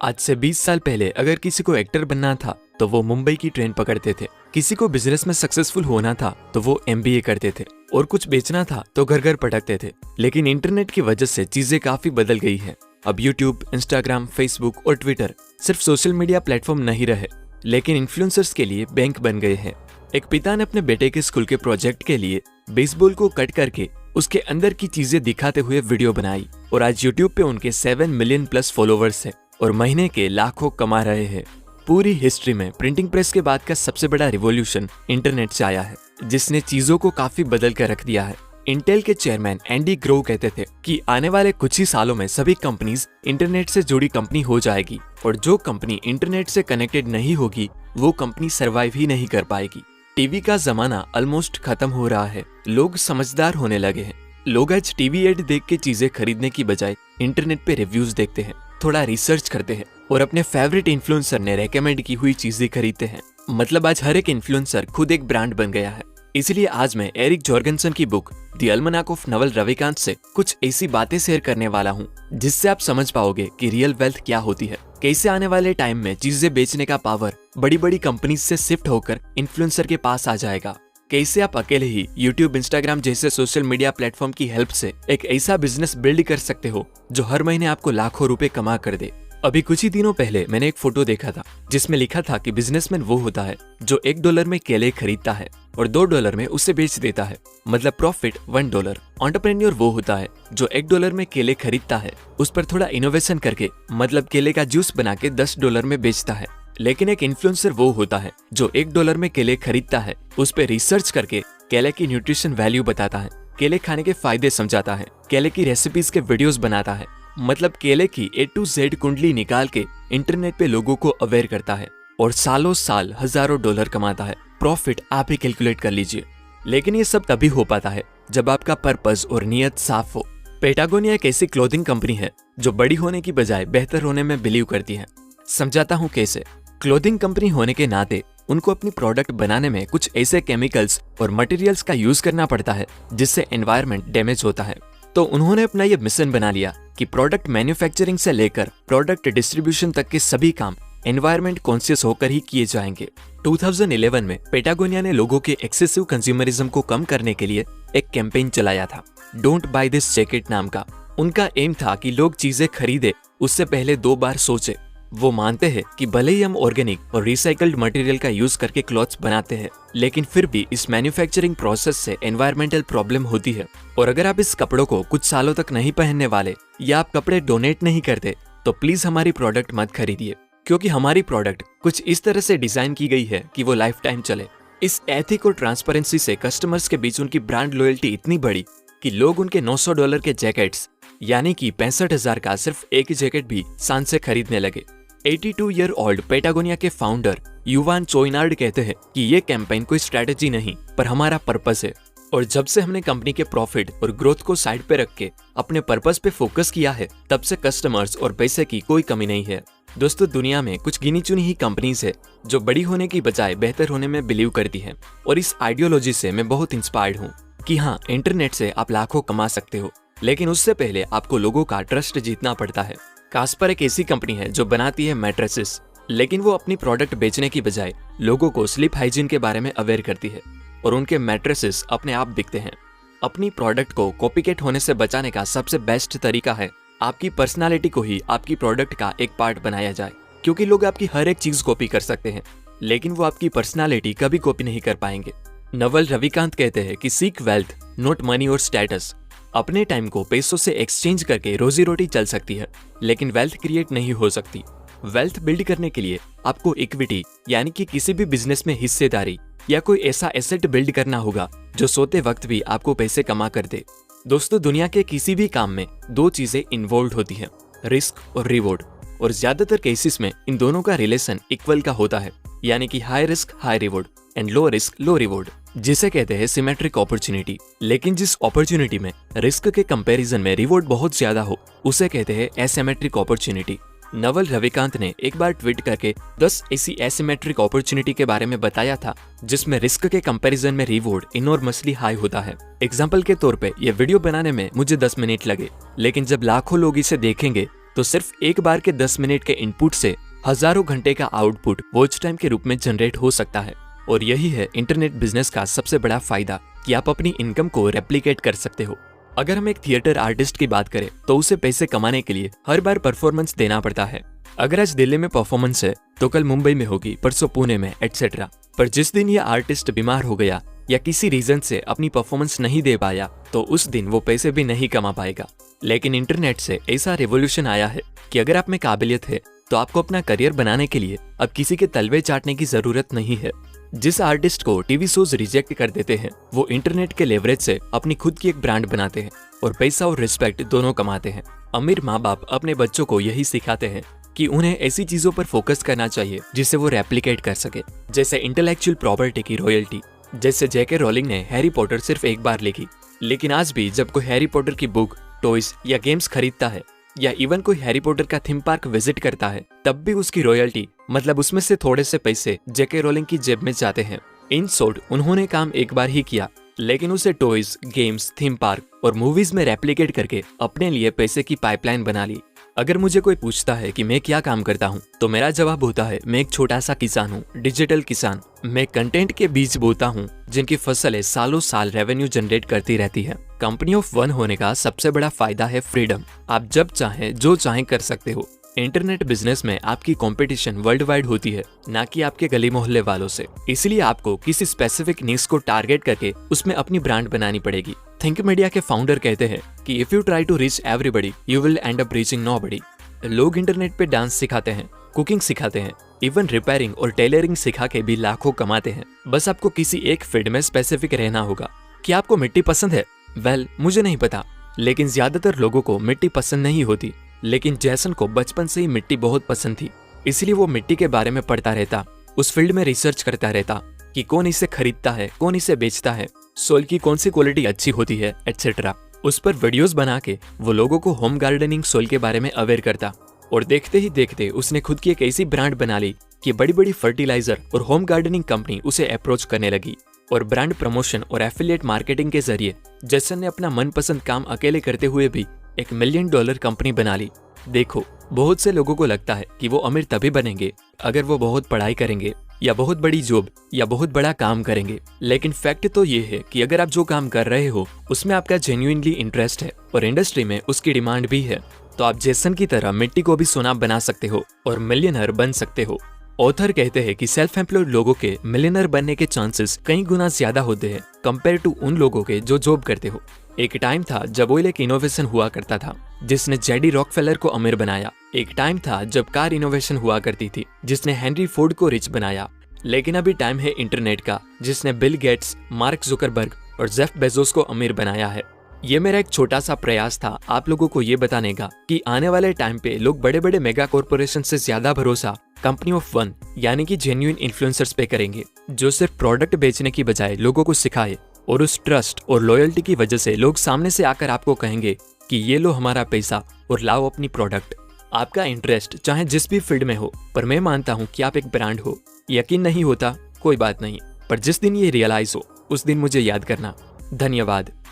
आज से 20 साल पहले अगर किसी को एक्टर बनना था तो वो मुंबई की ट्रेन पकड़ते थे। किसी को बिजनेस में सक्सेसफुल होना था तो वो MBA करते थे और कुछ बेचना था तो घर घर पटकते थे। लेकिन इंटरनेट की वजह से चीजें काफी बदल गई है। अब यूट्यूब, इंस्टाग्राम, फेसबुक और ट्विटर सिर्फ सोशल मीडिया प्लेटफॉर्म नहीं रहे, लेकिन इन्फ्लुएंसर्स के लिए बैंक बन गए हैं। एक पिता ने अपने बेटे के स्कूल के प्रोजेक्ट के लिए बेसबॉल को कट करके उसके अंदर की चीजें दिखाते हुए वीडियो बनाई और आज यूट्यूब पे उनके 7 मिलियन प्लस फॉलोवर्स हैं और महीने के लाखों कमा रहे हैं। पूरी हिस्ट्री में प्रिंटिंग प्रेस के बाद का सबसे बड़ा रिवॉल्यूशन इंटरनेट से आया है, जिसने चीजों को काफी बदल कर रख दिया है। इंटेल के चेयरमैन एंडी ग्रोव कहते थे कि आने वाले कुछ ही सालों में सभी कंपनीज इंटरनेट से जुड़ी कंपनी हो जाएगी और जो कंपनी इंटरनेट से कनेक्टेड नहीं होगी वो कंपनी सरवाइव ही नहीं कर पाएगी। टीवी का जमाना ऑलमोस्ट खत्म हो रहा है। लोग समझदार होने लगे हैं। लोग आज टीवी एड देख के चीजें खरीदने की बजाय इंटरनेट पे रिव्यूज देखते हैं, थोड़ा रिसर्च करते हैं और अपने फेवरेट इन्फ्लुएंसर ने रेकमेंड की हुई चीजें खरीदते हैं। मतलब आज हर एक इन्फ्लुएंसर खुद एक ब्रांड बन गया है। इसलिए आज मैं एरिक जॉर्गनसन की book the अल्मनाक of Naval Ravikant से कुछ ऐसी बातें शेयर करने वाला हूँ जिससे आप समझ पाओगे कि रियल वेल्थ क्या होती है, कैसे आने वाले टाइम में चीजें बेचने का पावर बड़ी बड़ी कंपनीज से शिफ्ट होकर इन्फ्लुएंसर के पास आ जाएगा, कैसे आप अकेले ही यूट्यूब, इंस्टाग्राम जैसे सोशल मीडिया प्लेटफॉर्म की हेल्प से एक ऐसा बिजनेस बिल्ड कर सकते हो जो हर महीने आपको लाखों रुपए कमा कर दे। अभी कुछ ही दिनों पहले मैंने एक फोटो देखा था जिसमें लिखा था कि बिजनेसमैन वो होता है जो $1 में केले खरीदता है और $2 में उसे बेच देता है, मतलब प्रॉफिट $1। एंटरप्रेन्योर वो होता है जो $1 में केले खरीदता है, उस पर थोड़ा इनोवेशन करके मतलब केले का जूस बना के $10 में बेचता है। लेकिन एक इन्फ्लुएंसर वो होता है जो $1 में केले खरीदता है, उस पर रिसर्च करके केले की न्यूट्रिशन वैल्यू बताता है, केले खाने के फायदे समझाता है, केले की रेसिपीज के वीडियोस बनाता है, मतलब केले की A to Z कुंडली निकाल के इंटरनेट पे लोगों को अवेयर करता है और सालों साल हजारों डॉलर कमाता है। प्रॉफिट आप ही कैलकुलेट कर लीजिए। लेकिन ये सब तभी हो पाता है जब आपका पर्पस और नियत साफ हो। पेटागोनिया एक ऐसी क्लोथिंग कंपनी है जो बड़ी होने की बजाय बेहतर होने में बिलीव करती है। समझाता हूँ कैसे। क्लोथिंग कंपनी होने के नाते उनको अपनी प्रोडक्ट बनाने में कुछ ऐसे केमिकल्स और मटेरियल्स का यूज करना पड़ता है जिससे एनवायरनमेंट डैमेज होता है। तो उन्होंने अपना ये मिशन बना लिया कि प्रोडक्ट मैन्युफैक्चरिंग से लेकर प्रोडक्ट डिस्ट्रीब्यूशन तक के सभी काम एनवायरनमेंट कॉन्शियस होकर ही किए जाएंगे। 2011 में पेटागोनिया ने लोगों के एक्सेसिव कंज्यूमरिज्म को कम करने के लिए एक कैंपेन चलाया था, डोंट बाय दिस जैकेट नाम का। उनका एम था कि लोग चीजें खरीदे उससे पहले 2 बार सोचे। वो मानते हैं कि भले ही हम ऑर्गेनिक और रिसाइकल्ड मटेरियल का यूज करके क्लॉथ्स बनाते हैं, लेकिन फिर भी इस मैन्युफैक्चरिंग प्रोसेस से एनवायरमेंटल प्रॉब्लम होती है। और अगर आप इस कपड़ों को कुछ सालों तक नहीं पहनने वाले या आप कपड़े डोनेट नहीं करते तो प्लीज हमारी प्रोडक्ट मत खरीदिए, क्योंकि हमारी प्रोडक्ट कुछ इस तरह से डिजाइन की गई है कि वो लाइफ टाइम चले। इस एथिक और ट्रांसपेरेंसी से कस्टमर्स के बीच उनकी ब्रांड लॉयल्टी इतनी बढ़ी कि लोग उनके $900 के जैकेट्स यानी कि 65,000 का सिर्फ एक जैकेट भी शान से खरीदने लगे। 82 ईयर ओल्ड पेटागोनिया के फाउंडर युवान चोइनार्ड कहते हैं कि ये कैंपेन कोई स्ट्रेटेजी नहीं पर हमारा पर्पस है। और जब से हमने कंपनी के प्रॉफिट और ग्रोथ को साइड पे रख के अपने पर्पस पे फोकस किया है, तब से कस्टमर्स और पैसे की कोई कमी नहीं है। दोस्तों, दुनिया में कुछ गिनी चुनी ही कंपनीज है जो बड़ी होने की बजाय बेहतर होने में बिलीव करती है और इस आइडियोलॉजी से मैं बहुत इंस्पायर्ड हूँ कि हाँ, इंटरनेट से आप लाखों कमा सकते हो, लेकिन उससे पहले आपको लोगों का ट्रस्ट जीतना पड़ता है। कास्पर एक ऐसी कंपनी है जो बनाती है मैट्रेसेस, लेकिन वो अपनी प्रोडक्ट बेचने की बजाय लोगों को स्लीप हाइजीन के बारे में अवेयर करती है और उनके मैट्रेसेस अपने आप बिकते हैं। अपनी प्रोडक्ट को कॉपीकैट होने से बचाने का सबसे बेस्ट तरीका है आपकी पर्सनालिटी को ही आपकी प्रोडक्ट का एक पार्ट बनाया जाए, क्योंकि लोग आपकी हर एक चीज कॉपी कर सकते हैं लेकिन वो आपकी पर्सनालिटी कभी कॉपी नहीं कर पाएंगे। नवल रविकांत कहते हैं कि सीक वेल्थ नॉट मनी और स्टेटस। अपने टाइम को पैसों से एक्सचेंज करके रोजी रोटी चल सकती है, लेकिन वेल्थ क्रिएट नहीं हो सकती। वेल्थ बिल्ड करने के लिए आपको इक्विटी यानी कि किसी भी बिजनेस में हिस्सेदारी या कोई ऐसा एसेट बिल्ड करना होगा जो सोते वक्त भी आपको पैसे कमा कर दे। दोस्तों, दुनिया के किसी भी काम में 2 चीजें इन्वॉल्व होती हैं, रिस्क और रिवॉर्ड, और ज्यादातर केसेस में इन दोनों का रिलेशन इक्वल का होता है, यानी कि high risk high reward and low risk low reward, जिसे कहते हैं सिमेट्रिक अपॉर्चुनिटी। लेकिन जिस अपॉर्चुनिटी में रिस्क के कंपैरिजन में रिवॉर्ड बहुत ज्यादा हो उसे कहते हैं एसिमेट्रिक अपॉर्चुनिटी। नवल रविकांत ने एक बार ट्वीट करके 10 ऐसी एसिमेट्रिक अपॉर्चुनिटी के बारे में बताया था जिसमें रिस्क के कंपैरिजन में रिवॉर्ड इनॉर्मसली हाई होता है। एग्जाम्पल के तौर पे ये वीडियो बनाने में मुझे 10 मिनट लगे, लेकिन जब लाखों लोग इसे देखेंगे तो सिर्फ एक बार के 10 मिनट के इनपुट से हजारों घंटे का आउटपुट वॉच टाइम के रूप में जनरेट हो सकता है। और यही है इंटरनेट बिजनेस का सबसे बड़ा फायदा कि आप अपनी इनकम को रेप्लिकेट कर सकते हो। अगर हम एक थिएटर आर्टिस्ट की बात करें तो उसे पैसे कमाने के लिए हर बार परफॉर्मेंस देना पड़ता है। अगर आज दिल्ली में परफॉर्मेंस है तो कल मुंबई में होगी, परसों पुणे में, एटसेट्रा। पर जिस दिन ये आर्टिस्ट बीमार हो गया या किसी रीजन से अपनी परफॉर्मेंस नहीं दे पाया तो उस दिन वो पैसे भी नहीं कमा पाएगा। लेकिन इंटरनेट से ऐसा रेवोल्यूशन आया है कि अगर आप में काबिलियत है तो आपको अपना करियर बनाने के लिए अब किसी के तलवे चाटने की जरूरत नहीं है। जिस आर्टिस्ट को टीवी शोज रिजेक्ट कर देते हैं वो इंटरनेट के लेवरेज से अपनी खुद की एक ब्रांड बनाते हैं और पैसा और रिस्पेक्ट दोनों कमाते हैं। अमीर माँ बाप अपने बच्चों को यही सिखाते हैं कि उन्हें ऐसी चीजों पर फोकस करना चाहिए जिसे वो रेप्लिकेट कर सके, जैसे इंटेलेक्चुअल प्रॉपर्टी की रॉयल्टी। जैसे जेके रोलिंग ने हैरी पॉटर सिर्फ एक बार लिखी, लेकिन आज भी जब कोई हैरी पॉटर की बुक, टॉयज या गेम्स खरीदता है या इवन कोई हैरी पॉटर का थीम पार्क विजिट करता है तब भी उसकी रॉयल्टी, मतलब उसमें से थोड़े से पैसे जेके रोलिंग की जेब में जाते हैं। इन शॉर्ट, उन्होंने काम एक बार ही किया लेकिन उसे टॉयज, गेम्स, थीम पार्क और मूवीज में रेप्लिकेट करके अपने लिए पैसे की पाइपलाइन बना ली। अगर मुझे कोई पूछता है कि मैं क्या काम करता हूँ तो मेरा जवाब होता है मैं एक छोटा सा किसान हूँ, डिजिटल किसान। मैं कंटेंट के बीज बोता हूँ जिनकी फसलें सालों साल रेवेन्यू जनरेट करती रहती है। कंपनी ऑफ वन होने का सबसे बड़ा फायदा है फ्रीडम। आप जब चाहें जो चाहें कर सकते हो। इंटरनेट बिजनेस में आपकी कंपटीशन वर्ल्ड वाइड होती है, ना कि आपके गली मोहल्ले वालों से। इसलिए आपको किसी स्पेसिफिक नीश को टारगेट करके उसमें अपनी ब्रांड बनानी पड़ेगी। थिंक मीडिया के फाउंडर कहते हैं कि if you try to reach everybody you will end up reaching nobody. लोग इंटरनेट पे डांस सिखाते हैं, कुकिंग सिखाते हैं, इवन रिपेयरिंग और टेलरिंग सिखा के भी लाखों कमाते हैं। बस आपको किसी एक फील्ड में स्पेसिफिक रहना होगा। क्या आपको मिट्टी पसंद है? वेल, मुझे नहीं पता, लेकिन ज्यादातर लोगों को मिट्टी पसंद नहीं होती। लेकिन जैसन को बचपन से ही मिट्टी बहुत पसंद थी, इसलिए वो मिट्टी के बारे में पढ़ता रहता, उस फील्ड में रिसर्च करता रहता कि कौन इसे खरीदता है, कौन इसे बेचता है, सोइल की कौन सी क्वालिटी अच्छी होती है, एटसेट्रा। उस पर वीडियोस बना के वो लोगों को होम गार्डनिंग सोइल के बारे में अवेयर करता। और देखते ही देखते उसने खुद की एक ऐसी ब्रांड बना ली कि बड़ी बड़ी फर्टिलाइजर और होम गार्डनिंग कंपनी उसे अप्रोच करने लगी। और ब्रांड प्रमोशन और एफिलिएट मार्केटिंग के जरिए जैसन ने अपना मनपसंद काम अकेले करते हुए भी एक $1 मिलियन कंपनी बना ली। देखो, बहुत से लोगों को लगता है कि वो अमीर तभी बनेंगे अगर वो बहुत पढ़ाई करेंगे या बहुत बड़ी जॉब या बहुत बड़ा काम करेंगे। लेकिन फैक्ट तो ये है कि अगर आप जो काम कर रहे हो उसमें आपका जेन्युइनली इंटरेस्ट है और इंडस्ट्री में उसकी डिमांड भी है, तो आप जैसन की तरह मिट्टी को भी सोना बना सकते हो और मिलियनर बन सकते हो। ऑथर कहते हैं कि सेल्फ एम्प्लॉयड लोगों के मिलियनर बनने के चांसेस कई गुना ज्यादा होते हैं कंपेयर टू उन लोगों के जो जॉब करते हो। एक टाइम था जब ऑयल एक इनोवेशन हुआ करता था जिसने जेडी रॉकफेलर को अमीर बनाया। एक टाइम था जब कार इनोवेशन हुआ करती थी जिसने हेनरी फोर्ड को रिच बनाया। लेकिन अभी टाइम है इंटरनेट का जिसने बिल गेट्स, मार्क जुकरबर्ग और जेफ बेजोस को अमीर बनाया है। ये मेरा एक छोटा सा प्रयास था आप लोगों को ये बताने का कि आने वाले टाइम पे लोग बड़े बड़े मेगा कॉर्पोरेशन से ज्यादा भरोसा कंपनी ऑफ वन यानी कि जेन्युइन इन्फ्लुएंसर्स पे करेंगे, जो सिर्फ प्रोडक्ट बेचने की बजाय लोगों को सिखाए। और उस ट्रस्ट और लॉयल्टी की वजह से लोग सामने से आकर आपको कहेंगे कि ये लो हमारा पैसा और लाओ अपनी प्रोडक्ट। आपका इंटरेस्ट चाहे जिस भी फील्ड में हो, पर मैं मानता हूँ कि आप एक ब्रांड हो। यकीन नहीं होता कोई बात नहीं, पर जिस दिन ये रियलाइज हो उस दिन मुझे याद करना। धन्यवाद।